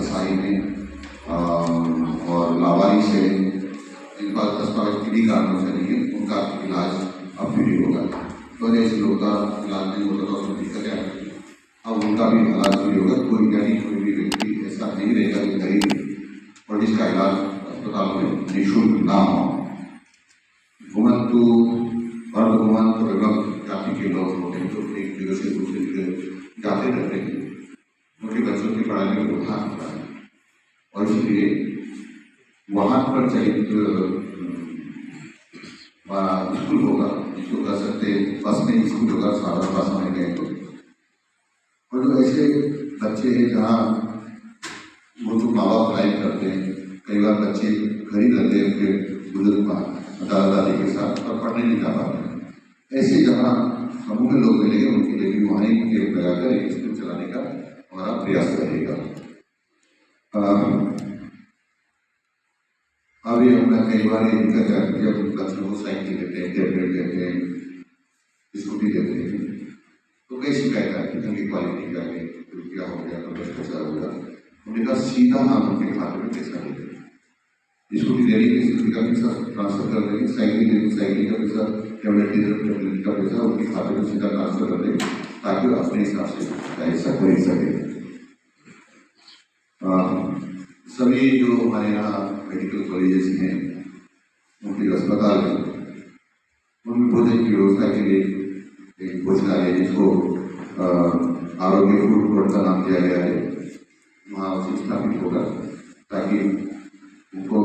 कसाई में और लावारिस है, जिनका दस्तावेज किन्हीं कारणों से नहीं है, उनका इलाज अब फ्री होगा। तो ऐसे लोगों का इलाज नहीं होता तो उसमें दिक्कत है, अब उनका भी इलाज फ्री होगा। कोई यानी कोई भी व्यक्ति ऐसा नहीं रहेगा कि गरीब और जिसका इलाज अस्पताल में निःशुल्क ना हो। घुमंतु और घुमंत विभक्त जाति के लोग होते हैं जो एक जगह से दूसरी जगह जाते रहते हैं, उनके बच्चों की पढ़ाई में रुझान होता है और इसलिए वहाँ पर चलित स्कूल होगा, जिसको कह सकते बस में स्कूल होगा, सारा बस में गए तो। और जो ऐसे बच्चे हैं जहाँ वो तो माँ बाप पढ़ाई करते हैं, कई बार बच्चे घर ही रहते हैं उनके बुजुर्ग दादा दादी के साथ और पढ़ने नहीं जा पाते हैं। ऐसे जहाँ समूह में लोग मिलेंगे उनके लिए भी वहाँ ही कैंप लगाकर एक स्कूल चलाने का हमारा प्रयास रहेगा। अभी हमने कई बार ये दिक्कत है कि जब बच्चों को साइकिल देते हैं, टैबलेट देते हैं, स्कूटी देते हैं, तो कई शिकायत आती है कि क्वालिटी का है, रुपया हो गया, भ्रष्टाचार हो गया। उन्हें कहा सीधा हम उनके खाते में पैसा देते हैं, स्कूटी देने की स्कूटी का पैसा ट्रांसफर कर देंगे, साइकिल देने साइकिल का पैसा, टैबलेट टैबलेट का पैसा उनके खाते में सीधा ट्रांसफर कर देंगे ताकि वो अपने हिसाब से पैसा खरीद सके। सभी जो हमारे यहाँ मेडिकल कॉलेजेस हैं, उनके अस्पताल हैं, उनमें भोजन की व्यवस्था के लिए एक भोजनालय जिसको आरोग्य फूड कोर्ट का नाम दिया गया है, वहाँ उसे स्थापित होगा ताकि उनको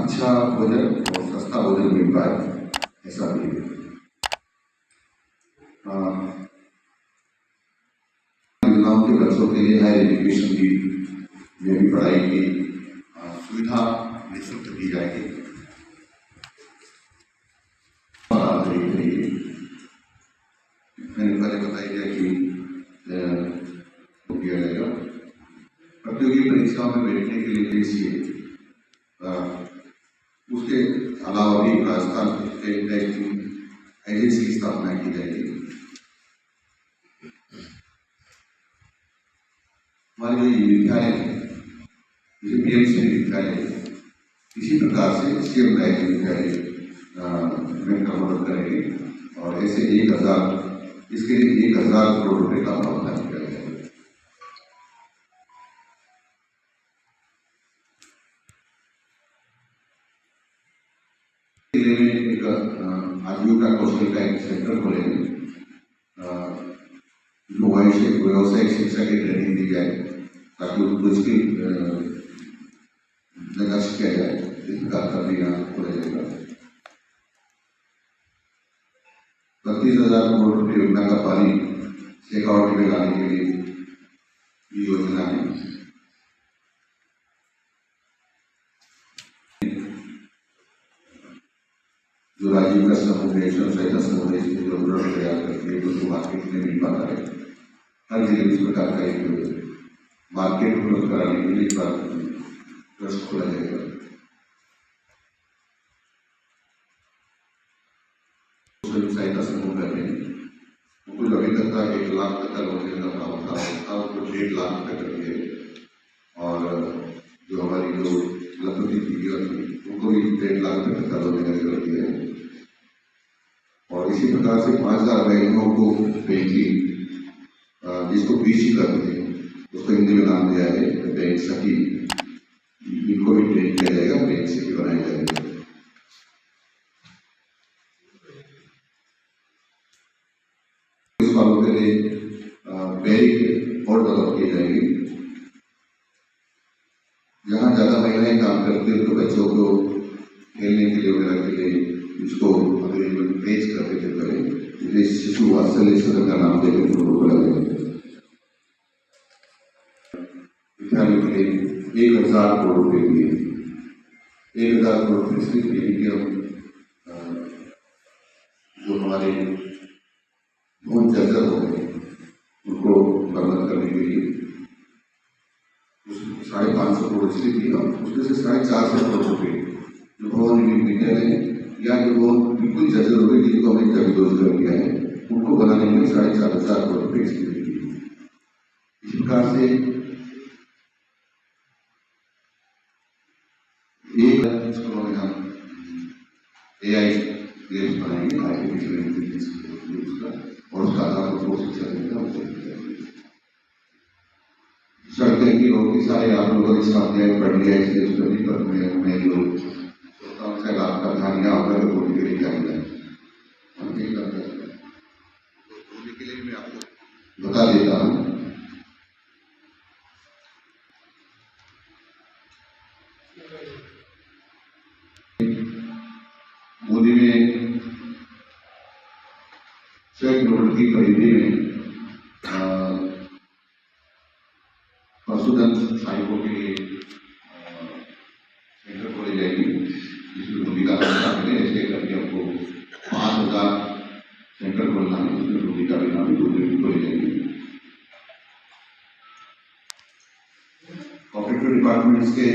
अच्छा भोजन और सस्ता भोजन मिल पाए, ऐसा भी योजनाओं के बच्चों के लिए हायर एजुकेशन की में भी पढ़ाई की सुविधा निःशुल्क दी जाएगी। मैंने पहले बताया गया कि किया जाएगा प्रतियोगी परीक्षाओं में बैठने के लिए देखिए, उसके अलावा भी राजस्थान टेस्टिंग एजेंसी की स्थापना की जाएगी। हमारे जो विद्यालय PMC विद्यालय इसी प्रकार से सीएम राय विद्यालय में मदद करेंगे और ऐसे 1000 इसके लिए 1000 करोड़ रुपए का प्रावधान किया गया है। जिले में एक आजीविका कौशल का एक सेंटर खोलेंगे, जो व्यावसायिक शिक्षा की ट्रेनिंग दी जाए ताकि उनको इसकी निकास किया जाए। इस प्रकार का भी यहाँ खोला जाएगा। 32,000 करोड़ रुपये योजना का पानी शेखावटी में लाने के लिए ये योजना है। जो राजीव का समूह समूह इसमें जो प्रोडक्ट तैयार करती है उसको मार्केट में मिल पाता है। हर जिले में इस प्रकार का एक मार्केट उपलब्ध कराने के लिए ट्रस्ट खोला जाएगा। सहायता समूह करते हैं, उनको जो अभी तक का 1 लाख तक का लोन देने का प्रावधान था उसको 1.5 लाख तक कर दिए और जो हमारी जो लखपति दीदियाँ थी उनको भी 1.5 लाख तक का लोन देने कर दिया है। और इसी प्रकार से 5000 बैंकों को बैंकिंग जिसको BC करते हैं उसको हिंदी में नाम दिया है बैंक सखी, इनको भी ट्रेन किया जाएगा, बैंक सखी बनाया जाएगा। इस वालों के लिए बैंक और डेवलप की जाएगी। जहाँ ज्यादा महिलाएं काम करती है तो बच्चों को खेलने के लिए वगैरह के लिए इसको पेज करते थे पहले, इसलिए शिशु वात्सल्य सदन का नाम देकर उनको बोला गया। विद्यालयों के लिए 1000 करोड़ रुपए दिए, 1000 करोड़ रुपये इसलिए दिए कि हम जो हमारे बहुत जर्जर हो गए उनको मरम्मत करने के लिए 550 करोड़ इसलिए दिए और उसमें से 450 करोड़ रुपये जो भवन विद्यालय या जो भवन बिल्कुल जर्जर हो गए जिनको हमने जबरदोज कर दिया है उनको बनाने में 4,500 करोड़ रुपये इसलिए दिए। इस प्रकार से उसका और उसका आधार को शिक्षा देगा उसको सड़कें की होगी सारे आप लोगों ने सामने पढ़ लिया इसलिए उसको नहीं पर मैं लोग कौन सा आपका ध्यान यहाँ होगा तो बोलने के लिए क्या मिला हम नहीं करते बोलने के लिए मैं आपको बता देता हूँ। मोदी ने 100 करोड़ की खरीदी में पशुधन सहायकों के लिए सेंटर खोले जाएगी जिसमें भूमिका मिले ऐसे करके हमको 5,000 सेंटर खोलना है उसमें भूमिका भी नाम खोली जाएगी। कॉपरेटिव डिपार्टमेंट्स के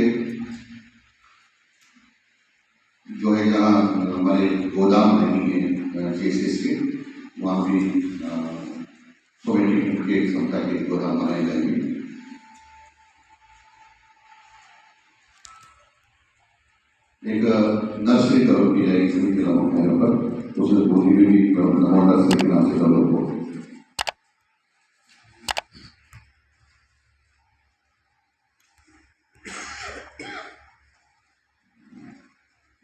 जो है जहाँ हमारे गोदाम नहीं है केसेस के वहाँ भी 100 मीट्रिक की क्षमता के गोदाम बनाए जाएंगे। एक नर्सरी डेवलप की जाएगी सभी जिला मुख्यालयों पर उसमें बोली में भी नर्सरी के नाम से डेवलप हो।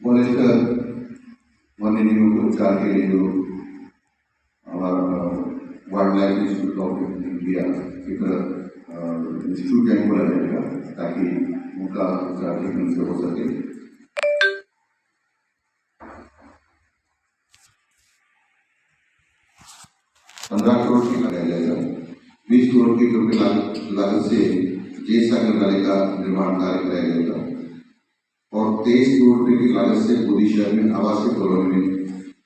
फॉरेस्ट वन्य जीवों के उपचार के लिए जो हमारा wild life institute of India की तरह इंस्टीट्यूट जैन खोला जाएगा ताकि उनका उपचार ठीक से हो सके। 15 करोड़ की लगाया जाएगा। 20 करोड़ की लागत से जेसा नाले का निर्माण कार्य कराया जाएगा और 23 करोड़ रुपये की लागत से मोदी शहर में आवासीय कॉलोनी में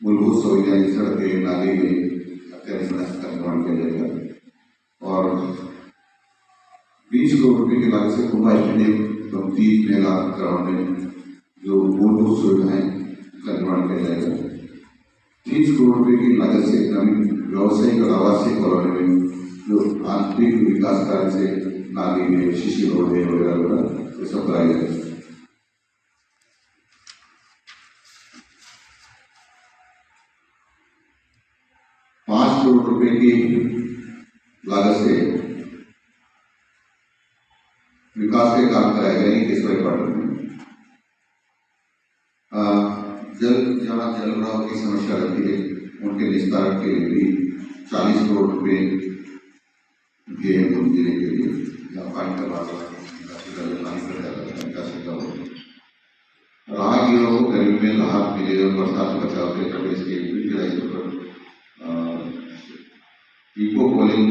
मूलभूत सुविधाएं सड़कें नाले में अत्याधुनिक का निर्माण किया जाएगा और 20 करोड़ रुपये की लागत से कुंभा स्टेडियम कंप्लीट मेला ग्राउंड में जो मूलभूत सुविधाएं का निर्माण किया जाएगा। 30 करोड़ रुपये की लागत से ग्रामीण व्यावसायिक और आवासीय कॉलोनी में जो आंतरिक विकास कार्य से नाली में शिशु रोड है वगैरह वगैरह ये सब कराया जाएगा। 5 करोड़ रुपए की लागत से विकास के काम कराए गए केसवाई पाटन में जहाँ जल भराव की समस्या रहती है उनके निस्तारण के लिए भी 40 करोड़ रुपए दिए जिले के लिए जहाँ पानी का राहगीरों को गर्मी में राहत मिले और बरसात बचाव के प्रदेश के इको पोलिंग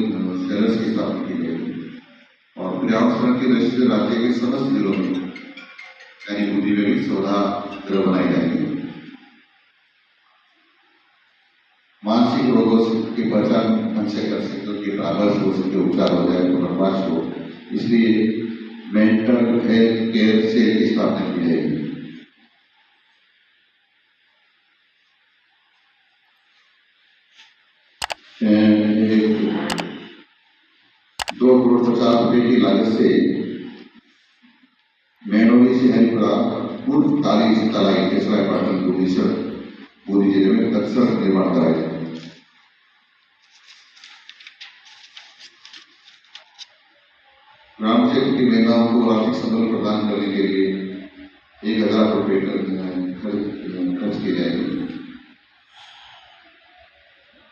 सेलर्स की स्थापना की जाएगी और पर्यावरण की दृष्टि से राज्य के समस्त जिलों में यानी बुद्धि में भी 14 गृह बनाए जाएंगे। मानसिक रोगों की पहचान ढंग से कर सके उनके बराबर हो सके उपचार हो जाए पुनर्वास हो इसलिए मेंटल हेल्थ केयर से स्थापना की जाएगी। ₹2,50,00,000 की लागत से मैनोली से हरिपुरा पूर्व तलाई केसवाई पाटन पूरी जिले में तत्सर निर्माण कराया जाए। ग्राम क्षेत्र की महिलाओं को आर्थिक संबल प्रदान करने के लिए 1,000 रुपये खर्च किए जाएंगे।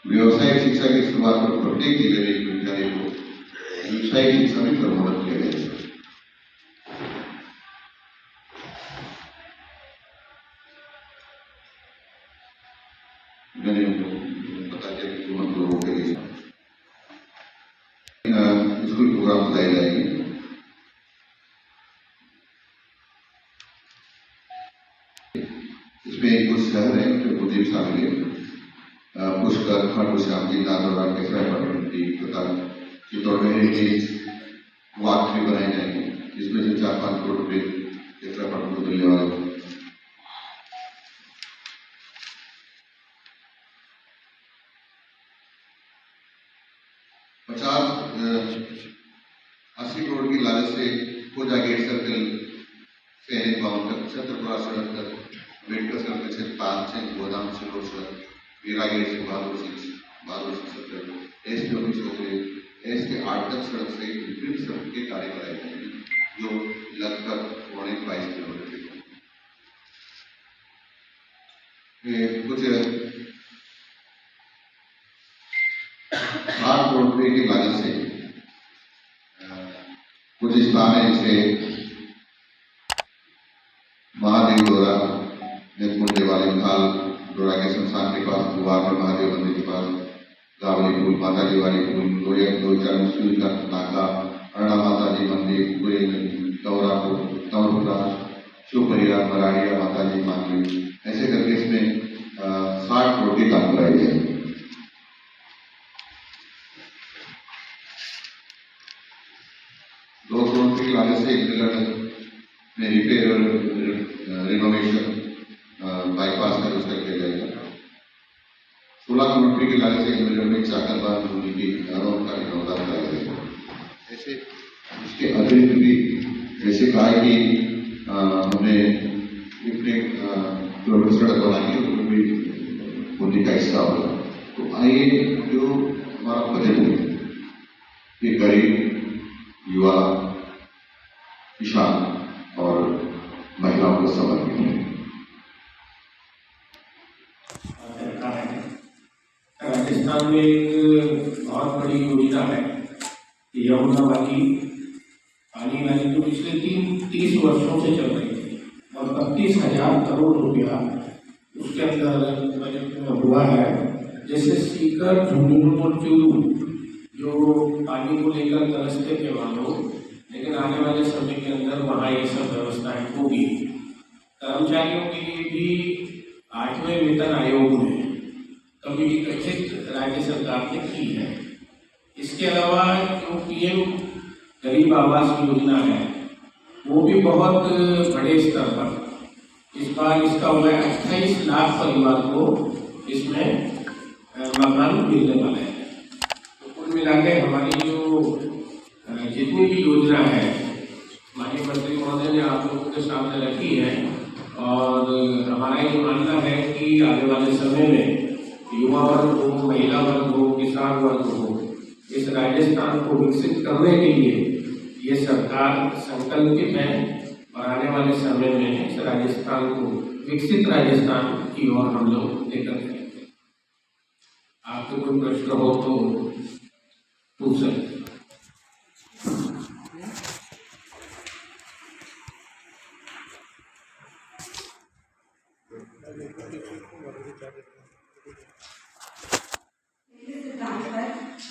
व्यवसायिक शिक्षा की शुरुआत पर प्रत्येक जिले में विद्यालय को व्यवसायिक शिक्षा में प्रभावित किया जाएगा। मैंने पता किया कि तुरंत लोगों के लिए स्कूल प्रोग्राम बताए जाएंगे। इसमें कुछ शहर है जो बुद्धि शामिल है पुष्कर खाटू श्याम जी नागौर केसवाई पाटन तथा चित्तौड़ में हेरिटेज वाक भी बनाए जाएंगे जिसमें से 4-5 करोड़ रुपये केसवाई पाटन को मिलने वाले। अस्सी करोड़ की लागत से खोजा गेट सर्कल से बाउंड तक छत्रपुरा सड़क तक अम्बेडकर सर्कल से 5 गोदाम से बेलागेट से बहादुर सेक्टर एस पी ऑफिस होते एस के 8 तक सड़क से विभिन्न सड़क के कार्य कराए जाएंगे जो लगभग 22 किलोमीटर के कुछ 60 करोड़ रुपए की लागत से कुछ स्थान है जिसे महादेव डोरा नेतपुर देवाली खाल डोरा के शमशान के पास गुवार में महादेव मंदिर के पास गावली पुल माता जी वाली पुल दो चार मुस्लिम का नाका अरणा माता जी मंदिर पूरे गौरापुर गौरपुरा शिवपरिया मराड़िया माता जी मंदिर ऐसे करके इसमें 60 करोड़ के काम कराए गए। 2 करोड़ की लागत से में रिपेयर और रिनोवेशन बाईपास का व्यवस्था किया जाएगा। 16 करोड़ रुपये की लागत से में चाकरबाग होने की रोड का निर्माण कराया जाएगा। ऐसे इसके अतिरिक्त भी जैसे कहा कि हमने इतने किलोमीटर सड़क बनानी है भी मोदी का हिस्सा होगा। तो आइए जो हमारा बजट है ये गरीब युवा किसान और महिलाओं को समर्पित है। राजस्थान में एक बहुत बड़ी योजना है यमुना वाली आने वाली तो पिछले 30 वर्षों से चल रही थी और 32,000 करोड़ रुपया उसके अंदर बजट में हुआ है। जैसे सीकर झुंझुनू और चूरू जो पानी को लेकर तरसते थे वहाँ लोग, लेकिन आने वाले समय के अंदर वहाँ ये सब व्यवस्थाएं होगी। कर्मचारियों के लिए भी 8वें वेतन आयोग में कमेटी गठित राज्य सरकार ने की है। इसके अलावा जो पीएम गरीब आवास योजना है वो भी बहुत बड़े स्तर पर इस बार इसका हुआ 28 लाख परिवार को इसमें मकान मिलने वाले हैं। तो कुल मिलाकर हमारी जो जितनी भी योजना है माननीय मंत्री महोदय ने आप लोगों के सामने रखी है और हमारा ये मानना है कि आने वाले समय में युवा वर्ग हो, महिला वर्ग हो, किसान वर्ग हो, इस राजस्थान को विकसित करने के लिए ये सरकार संकल्पित है और आने वाले समय में इस राजस्थान को विकसित राजस्थान की ओर हम लोग लेकर जाएंगे। आपको कोई प्रश्न हो तो पूछ सकते।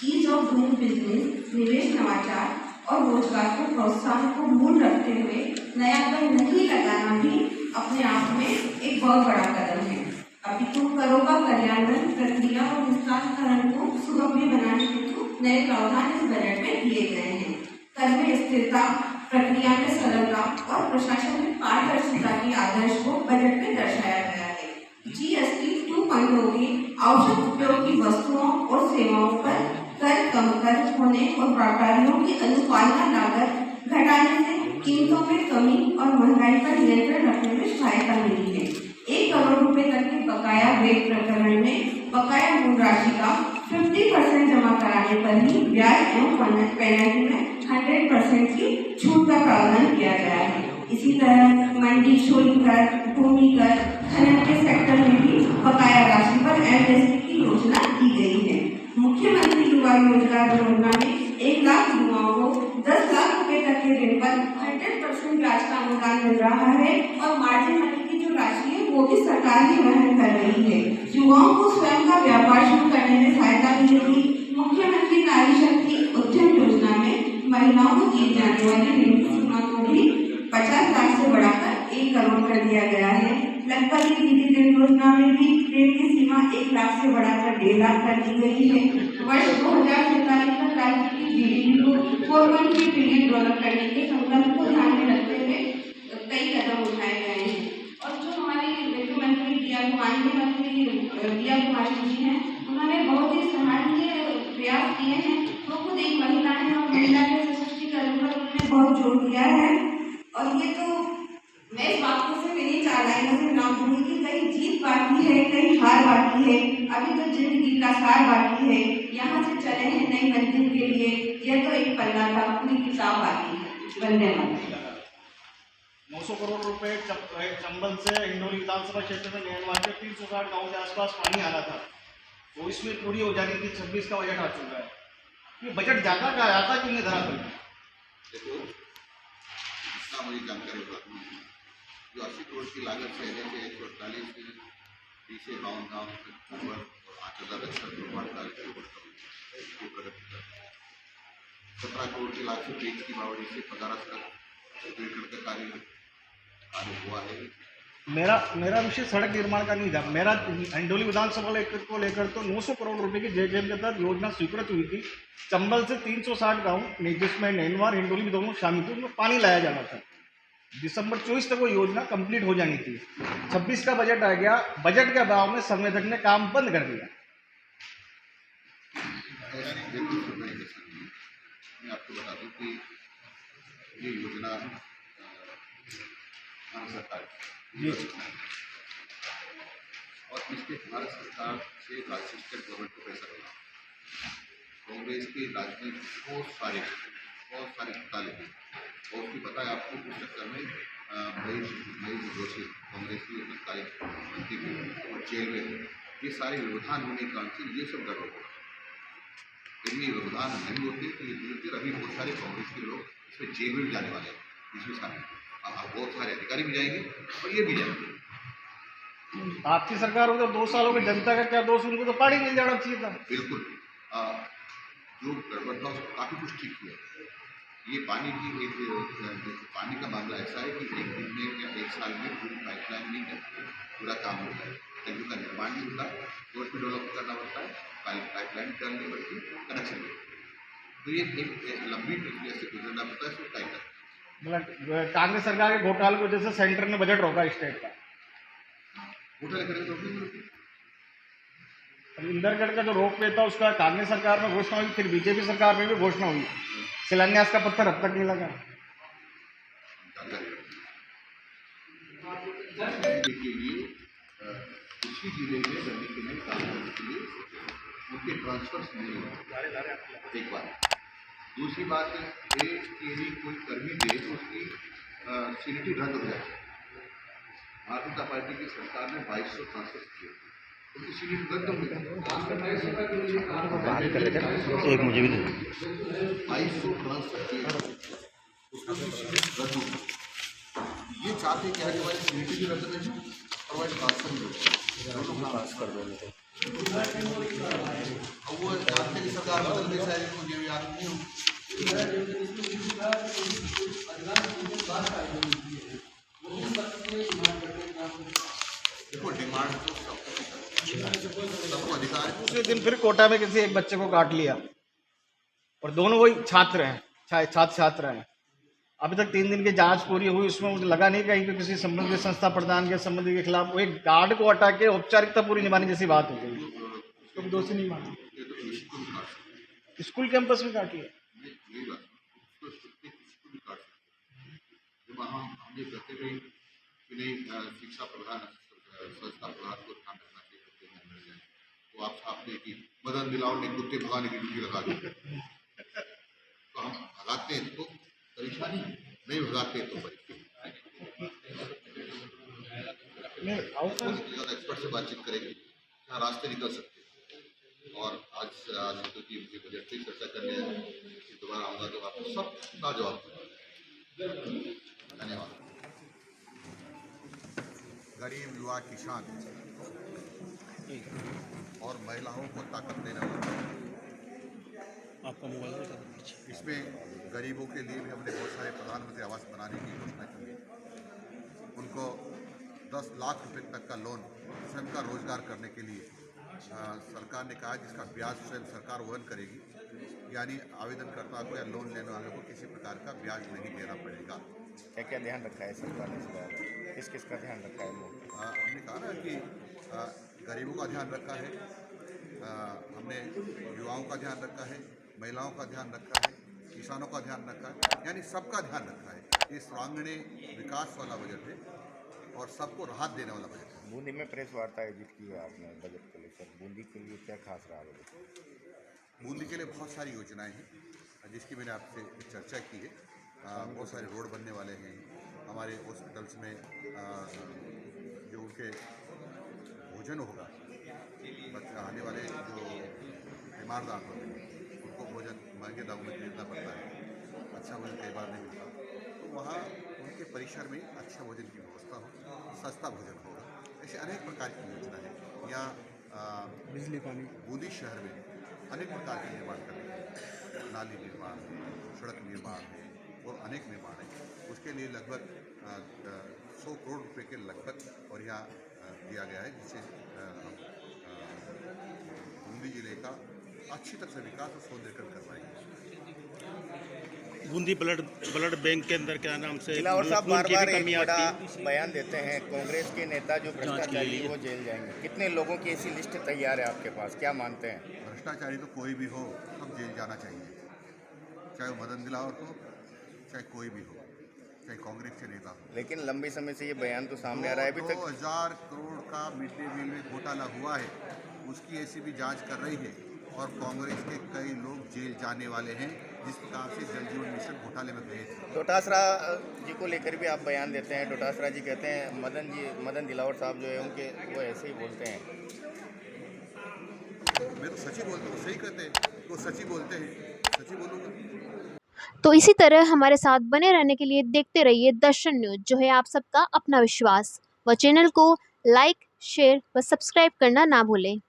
ईज ऑफ डूइंग बिजनेस, निवेश, नवाचार और रोजगार को प्रोत्साहन को मूल रखते हुए नया कर नहीं लगाना भी अपने आप में एक बहुत बड़ा कदम है। अपितु करों का कार्यान्वयन प्रक्रिया और विस्तारीकरण को सुगम बनाने हेतु नए प्रावधान इस बजट में किए गए हैं। कर में स्थिरता, प्रक्रिया में सरलता और प्रशासन में पारदर्शिता के आदर्श को बजट में दर्शाया गया है। GST 2.0 की आवश्यक उपयोगी वस्तुओं और सेवाओं पर कर कम कर होने और व्यापारियों की अनुपालना लागत घटाने से कीमतों में कमी और महंगाई पर नियंत्रण रखने में सहायता मिली है। 1 करोड़ रुपए तक के बकाया वेट प्रकरण में बकाया मूल राशि का 50% जमा कराने पर ही ब्याज एवं पेनल्टी में 100% की छूट का प्रावधान किया गया है। इसी तरह मंडी शुल्क कर, भूमि कर, खनन के सेक्टर में भी बकाया राशि पर एमएसपी की योजना की गई है। मुख्यमंत्री युवा रोजगार योजना में 1 लाख युवाओं को 10 लाख रुपए तक के ऋण पर 100% ब्याज का अनुदान मिल रहा है और मार्जिन मनी की जो राशि है वो भी सरकार ही वहन कर रही है। युवाओं को स्वयं का व्यापार शुरू करने में सहायता मिलेगी। मुख्यमंत्री नारी शक्ति उद्यम योजना में महिलाओं को दी जाने वाली ऋण की सीमा को भी 50 लाख से बढ़ाकर 1 करोड़ कर दिया गया है। लगभग दीदी ऋण योजना में भी ऋण की सीमा 1 लाख से बढ़ाकर 1.5 लाख कर दी गई है। वर्ष 2047 तक राज्य की GDP को 4.3 ट्रिलियन डॉलर करने के संकल्प को ध्यान में रखते हुए कई कदम उठाए गए हैं। और जो हमारी वित्त मंत्री दिया कुमारी जी हैं, उन्होंने बहुत ही सराहनीय प्रयास किए हैं। वो खुद एक महिला है और महिला के सशक्तिकरण पर उन्होंने बहुत जोर दिया है। और ये तो मैं इस बात को से मेरी 4 लाइनों से नाम दूंगी कि कहीं जीत बाकी है, कहीं हार बाकी है। अभी तो जिंदगी का सार बाकी है, यहाँ से चले हैं नई मंजिल के लिए, यह तो एक पन्ना था, पूरी किताब बाकी है। वंदे मातरम। 900 करोड़ रुपए चंबल से हिंडोली विधानसभा क्षेत्र में नैनवा के 360 गांव के आसपास पानी आना था, तो इसमें पूरी हो जानी थी। 26 का बजट आ चुका है, ये बजट जाता का आता क्यों नहीं धरातल में? देखो, इसका मुझे जानकारी बताता हूँ। जो 80 करोड़ की लागत से NH 148 में 20 52 गाँव और 8,000 एकड़ निर्माण कार्य की प्रगति कर 17 करोड़ की लागत से पेज की बावड़ी से 15 एकड़ का कार्य हुआ है। मेरा विषय सड़क निर्माण का नहीं था। मेरा हिंडोली विधानसभा को लेकर तो 900 करोड़ रुपए की जेजेएम के तहत योजना स्वीकृत हुई थी। चंबल से 360 गांव जिसमें नैनवा और हिंडोली भी दोनों शामिल थे, उनमें पानी लाया जाना था। दिसंबर 24 तक वो योजना कंप्लीट हो जानी थी। 26 का बजट आ गया, बजट के अभाव में संवेदक ने काम बंद कर दिया। मैं आपको बता दूं कि ये योजना भारत सरकार की और इसके भारत सरकार से राज्य स्टेट गवर्नमेंट को पैसा मिला। कांग्रेस के राज्य में बहुत सारे घोटाले थे और उसकी पता है आपको। उस चक्कर में मई जोशी कांग्रेस की तत्कालीन मंत्री थी और जेल में थे। ये सारे व्यवधान होने के कारण से ये सब गड़बड़ हो। यदि ये व्यवधान नहीं होते तो ये फिर अभी बहुत सारे कांग्रेस के लोग इसमें जेल में भी जाने वाले हैं। इसमें बहुत सारे अधिकारी भी जाएंगे और ये भी जाएंगे। आपकी सरकार हो तो 2 सालों में जनता का क्या दोष, उनको तो पानी मिल जाना चाहिए था। बिल्कुल, जो गड़बड़ था उसको काफ़ी कुछ ठीक हुआ। ये पानी पानी का मामला ऐसा है कि एक दिन में या एक साल में पूरी पाइपलाइन नहीं करती, पूरा काम होता है। टैंकों का निर्माण नहीं होता, रोड भी डेवलप करना पड़ता है, पाइपलाइन करनी पड़ती है, कनेक्शन भी। तो ये एक लंबी प्रक्रिया से गुजरना पड़ता है, इसको तय करना। मतलब कांग्रेस सरकार के घोटाले की वजह से सेंटर ने बजट रोका स्टेट का। घोटाले करेंगे तो रोकेंगे। इंदरगढ़ का जो रोप वे था उसका कांग्रेस सरकार में घोषणा हुई, फिर बीजेपी सरकार में भी घोषणा हुई, शिलान्यास का पत्थर अब तक नहीं लगा। के लिए उसी जिले में करने के लिए काम करने के लिए उनके ट्रांसफर्स नहीं हुए। एक बात। दूसरी बात है कि यदि कोई कर्मी दे तो उसकी सीनिटी रद्द हो जाती है। भारतीय जनता पार्टी की सरकार ने 2200 ट्रांसफर किए, उनकी सीनिटी रद्द हो गई। एक मुझे भी 2200 ट्रांसफर किए, उसका सीनिटी रद्द हो गई। ये चाहते क्या है कि हमारी सीनिटी भी रद्द नहीं और हमारी ट्रांसफर भी रद्द पास कर दो। और वो चाहते कि सरकार बदल दे, शायद मुझे भी याद नहीं हो। देखो डिमांड तो सबको अधिकार है। दूसरे दिन फिर कोटा में किसी एक बच्चे को काट लिया और दोनों वही छात्र हैं, छात्र हैं। अभी तक 3 दिन की जांच पूरी हुई, उसमें मुझे लगा नहीं कहीं पे किसी संबंधित संस्था प्रधान के संबंधी के खिलाफ वो एक गार्ड को हटा के औपचारिकता पूरी निभाने जैसी बात हो गई। तो दोषी नहीं माना, स्कूल कैंपस में काट लिया। हम ये कहते रहे कि नहीं शिक्षा प्रधान संस्था प्रधान को ध्यान रखना चाहिए, तो आप छापते कि मदन दिलाओ ने कुत्ते भगाने की ड्यूटी लगा दी। तो हम भगाते हैं तो परेशानी, नहीं भगाते तो एक्सपर्ट से बातचीत करेंगे, क्या रास्ते निकल सकते हैं। और आज क्योंकि मुझे बजट से चर्चा करने दोबारा आऊँगा तो आपको सब जवाब दूंगा। धन्यवाद। गरीब युवा किसान और महिलाओं को ताकत देने वाला आपका मोबाइल इसमें गरीबों के लिए भी हमने बहुत सारे प्रधानमंत्री आवास बनाने की घोषणा की है। उनको 10 लाख रुपए तक का लोन स्वयं का रोजगार करने के लिए सरकार ने कहा जिसका ब्याज स्वयं सरकार वहन करेगी, यानी आवेदनकर्ता को या लोन लेने वालों को किसी प्रकार का ब्याज नहीं देना पड़ेगा। क्या क्या ध्यान रखा है सरकार ने, किस किस का ध्यान रखा है? हमने कहा ना कि गरीबों का ध्यान रखा है, हमने युवाओं का ध्यान रखा है, महिलाओं का ध्यान रखा है, किसानों का ध्यान रखा है, यानी सबका ध्यान रखा है। ये सर्वांगीण विकास वाला बजट है और सबको राहत देने वाला बजट है। बूंदी में प्रेस वार्ता आयोजित की है आपने बजट को लेकर, बूंदी के लिए क्या खास रहा बजट? बूंदी के लिए बहुत सारी योजनाएं हैं जिसकी मैंने आपसे चर्चा की है। बहुत सारे रोड बनने वाले हैं, हमारे हॉस्पिटल्स में जो उनके भोजन होगा, आने वाले जो बीमारदार होते हैं उनको भोजन महंगे दामों में खरीदना पड़ता है, अच्छा भोजन कई बार नहीं मिलता, तो वहाँ उनके परिसर में अच्छा भोजन की व्यवस्था हो, सस्ता भोजन होगा। ऐसे अनेक प्रकार की योजना है। यहाँ बिजली पानी बूंदी शहर में अनेक प्रकार के निर्माण करते हैं, नाली निर्माण है, सड़क निर्माण है और अनेक निर्माण है। उसके लिए लगभग 100 करोड़ रुपए के लगभग और यहाँ दिया गया है, जिससे बूंदी जिले का अच्छी तरह से विकास और सौंदर्यीकरण कर पाएंगे। बूंदी ब्लड बैंक के अंदर क्या नाम से दिलावर साहब बार बार एक कमी बड़ा आती है। बयान देते हैं, कांग्रेस के नेता जो भ्रष्टाचारी वो जेल जाएंगे। कितने लोगों की ऐसी लिस्ट तैयार है आपके पास, क्या मानते हैं? भ्रष्टाचारी तो कोई भी हो, सब जेल जाना चाहिए, चाहे वो मदन दिलावर हो, चाहे कोई भी हो, चाहे कांग्रेस के नेता हो। लेकिन लंबे समय से ये बयान तो सामने आ रहा है अभी तक। 2000 करोड़ का मिड डे मील में घोटाला हुआ है, उसकी एसीबी जांच कर रही है और कांग्रेस के कई लोग जेल जाने वाले हैं, जिस प्रकार से जल जीवन मिशन घोटाले में गए थे। डोटासरा जी को लेकर भी आप बयान देते हैं। डोटासरा जी कहते हैं मदन दिलावर साहब जो है उनके वो ऐसे ही बोलते हैं। मैं तो सच ही बोलता हूँ, सही कहते हैं, वो सच ही बोलते हैं, सच ही बोलूँगा। तो इसी तरह हमारे साथ बने रहने के लिए देखते रहिए दर्शन न्यूज, जो है आप सबका अपना विश्वास। व चैनल को लाइक, शेयर व सब्सक्राइब करना ना भूलें।